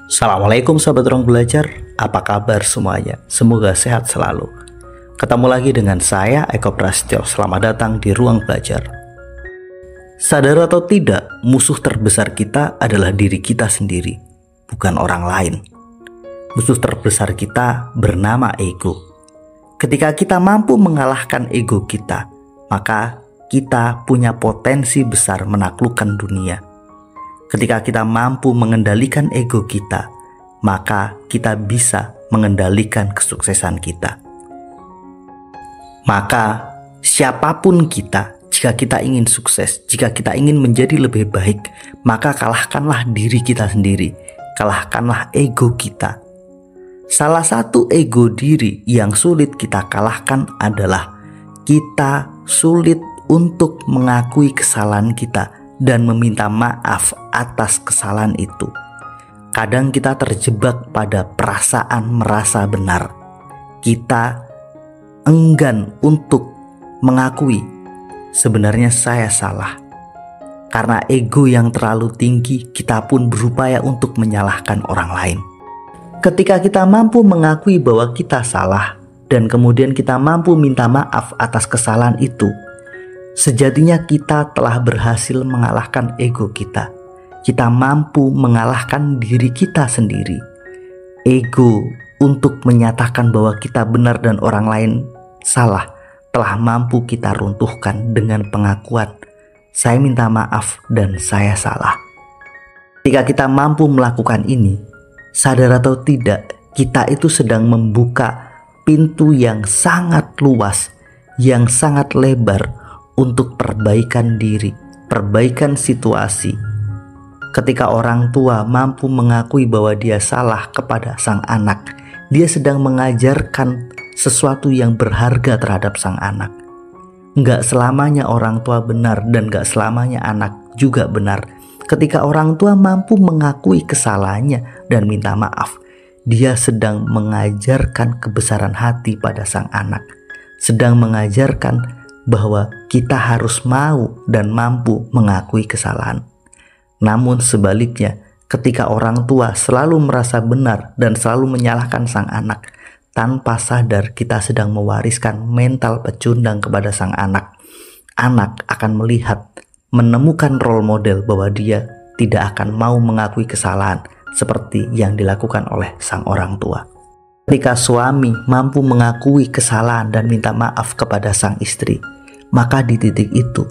Assalamualaikum sahabat ruang belajar, apa kabar semuanya? Semoga sehat selalu. Ketemu lagi dengan saya, Eko Prasetyo. Selamat datang di Ruang Belajar. Sadar atau tidak, musuh terbesar kita adalah diri kita sendiri, bukan orang lain. Musuh terbesar kita bernama ego. Ketika kita mampu mengalahkan ego kita, maka kita punya potensi besar menaklukkan dunia. Ketika kita mampu mengendalikan ego kita, maka kita bisa mengendalikan kesuksesan kita. Maka siapapun kita, jika kita ingin sukses, jika kita ingin menjadi lebih baik, maka kalahkanlah diri kita sendiri, kalahkanlah ego kita. Salah satu ego diri yang sulit kita kalahkan adalah kita sulit untuk mengakui kesalahan kita dan meminta maaf atas kesalahan itu. Kadang kita terjebak pada perasaan merasa benar. Kita enggan untuk mengakui sebenarnya saya salah. Karena ego yang terlalu tinggi, kita pun berupaya untuk menyalahkan orang lain. Ketika kita mampu mengakui bahwa kita salah dan kemudian kita mampu minta maaf atas kesalahan itu, sejatinya kita telah berhasil mengalahkan ego kita. Kita mampu mengalahkan diri kita sendiri. Ego untuk menyatakan bahwa kita benar dan orang lain salah telah mampu kita runtuhkan dengan pengakuan, saya minta maaf dan saya salah. Ketika kita mampu melakukan ini, sadar atau tidak, kita itu sedang membuka pintu yang sangat luas, yang sangat lebar untuk perbaikan diri, perbaikan situasi. Ketika orang tua mampu mengakui bahwa dia salah kepada sang anak, dia sedang mengajarkan sesuatu yang berharga terhadap sang anak. Enggak selamanya orang tua benar dan enggak selamanya anak juga benar. Ketika orang tua mampu mengakui kesalahannya dan minta maaf, dia sedang mengajarkan kebesaran hati pada sang anak, sedang mengajarkan bahwa kita harus mau dan mampu mengakui kesalahan. Namun sebaliknya, ketika orang tua selalu merasa benar dan selalu menyalahkan sang anak, tanpa sadar kita sedang mewariskan mental pecundang kepada sang anak. Anak akan melihat, menemukan role model bahwa dia tidak akan mau mengakui kesalahan seperti yang dilakukan oleh sang orang tua. Ketika suami mampu mengakui kesalahan dan minta maaf kepada sang istri, maka di titik itu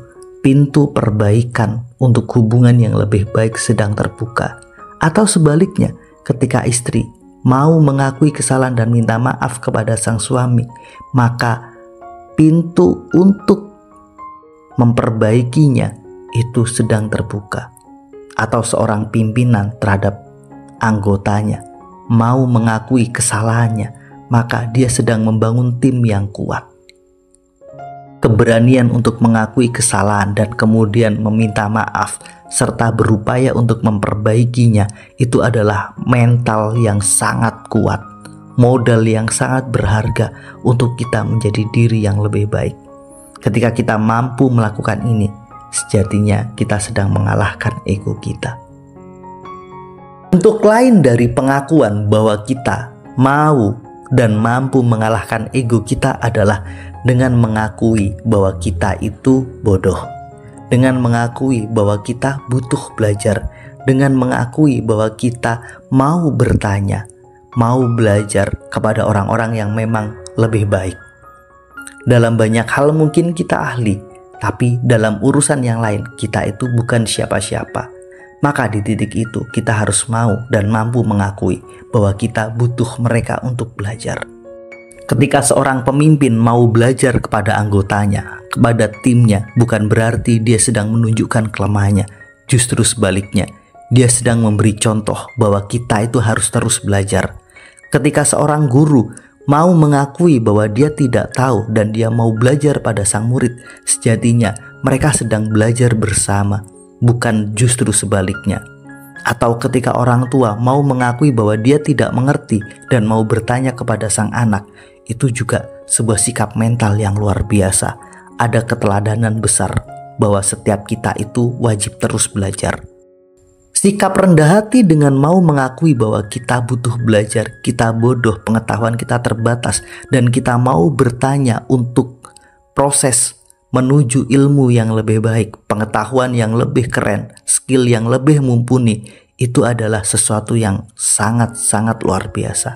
pintu perbaikan untuk hubungan yang lebih baik sedang terbuka. Atau sebaliknya, ketika istri mau mengakui kesalahan dan minta maaf kepada sang suami, maka pintu untuk memperbaikinya itu sedang terbuka. Atau seorang pimpinan terhadap anggotanya mau mengakui kesalahannya, maka dia sedang membangun tim yang kuat. Keberanian untuk mengakui kesalahan dan kemudian meminta maaf serta berupaya untuk memperbaikinya, itu adalah mental yang sangat kuat, modal yang sangat berharga untuk kita menjadi diri yang lebih baik. Ketika kita mampu melakukan ini, sejatinya kita sedang mengalahkan ego kita. Bentuk lain dari pengakuan bahwa kita mau dan mampu mengalahkan ego kita adalah dengan mengakui bahwa kita itu bodoh, dengan mengakui bahwa kita butuh belajar, dengan mengakui bahwa kita mau bertanya, mau belajar kepada orang-orang yang memang lebih baik. Dalam banyak hal mungkin kita ahli, tapi dalam urusan yang lain kita itu bukan siapa-siapa. Maka di titik itu kita harus mau dan mampu mengakui bahwa kita butuh mereka untuk belajar. Ketika seorang pemimpin mau belajar kepada anggotanya, kepada timnya, bukan berarti dia sedang menunjukkan kelemahannya. Justru sebaliknya, dia sedang memberi contoh bahwa kita itu harus terus belajar. Ketika seorang guru mau mengakui bahwa dia tidak tahu dan dia mau belajar pada sang murid, sejatinya mereka sedang belajar bersama, bukan justru sebaliknya. Atau ketika orang tua mau mengakui bahwa dia tidak mengerti dan mau bertanya kepada sang anak, itu juga sebuah sikap mental yang luar biasa. Ada keteladanan besar bahwa setiap kita itu wajib terus belajar. Sikap rendah hati dengan mau mengakui bahwa kita butuh belajar, kita bodoh, pengetahuan kita terbatas, dan kita mau bertanya untuk proses menuju ilmu yang lebih baik, pengetahuan yang lebih keren, skill yang lebih mumpuni, itu adalah sesuatu yang sangat-sangat luar biasa.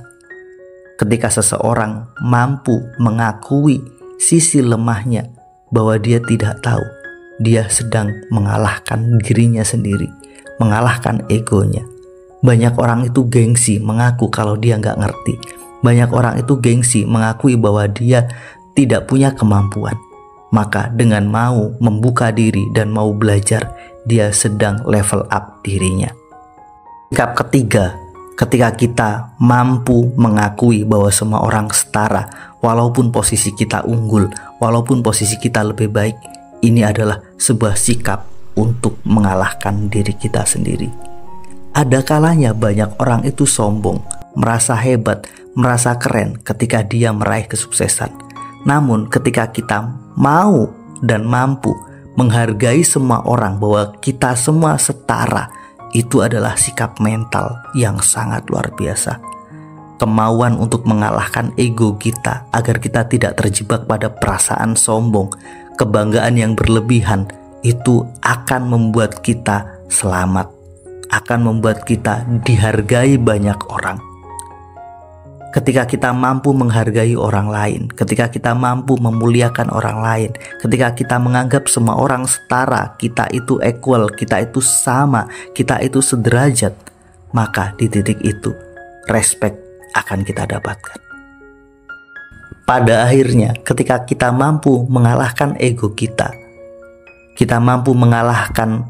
Ketika seseorang mampu mengakui sisi lemahnya bahwa dia tidak tahu, dia sedang mengalahkan dirinya sendiri, mengalahkan egonya. Banyak orang itu gengsi mengaku kalau dia nggak ngerti. Banyak orang itu gengsi mengakui bahwa dia tidak punya kemampuan. Maka dengan mau membuka diri dan mau belajar, dia sedang level up dirinya. Sikap ketiga, ketika kita mampu mengakui bahwa semua orang setara, walaupun posisi kita unggul, walaupun posisi kita lebih baik, ini adalah sebuah sikap untuk mengalahkan diri kita sendiri. Ada kalanya banyak orang itu sombong, merasa hebat, merasa keren ketika dia meraih kesuksesan. Namun ketika kita mau dan mampu menghargai semua orang bahwa kita semua setara, itu adalah sikap mental yang sangat luar biasa. Kemauan untuk mengalahkan ego kita agar kita tidak terjebak pada perasaan sombong, kebanggaan yang berlebihan, itu akan membuat kita selamat, akan membuat kita dihargai banyak orang. Ketika kita mampu menghargai orang lain, ketika kita mampu memuliakan orang lain, ketika kita menganggap semua orang setara, kita itu equal, kita itu sama, kita itu sederajat, maka di titik itu respect akan kita dapatkan. Pada akhirnya, ketika kita mampu mengalahkan ego kita mampu mengalahkan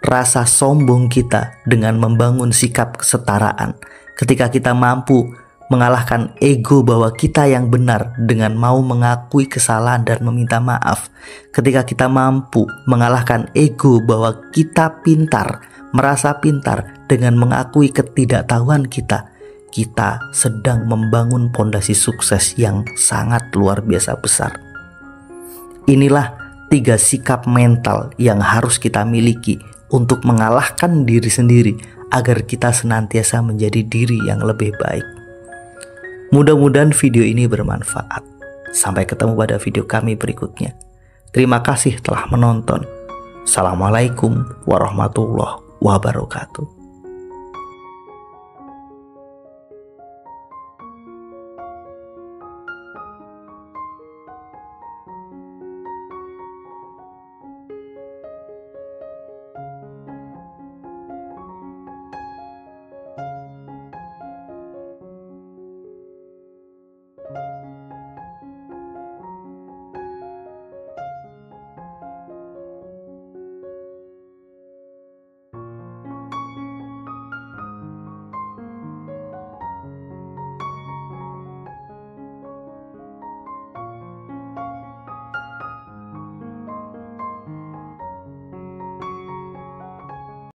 rasa sombong kita dengan membangun sikap kesetaraan. Ketika kita mampu mengalahkan ego bahwa kita yang benar dengan mau mengakui kesalahan dan meminta maaf. Ketika kita mampu mengalahkan ego bahwa kita pintar, merasa pintar dengan mengakui ketidaktahuan kita, kita sedang membangun pondasi sukses yang sangat luar biasa besar. Inilah 3 sikap mental yang harus kita miliki untuk mengalahkan diri sendiri agar kita senantiasa menjadi diri yang lebih baik. Mudah-mudahan video ini bermanfaat. Sampai ketemu pada video kami berikutnya. Terima kasih telah menonton. Assalamualaikum warahmatullahi wabarakatuh.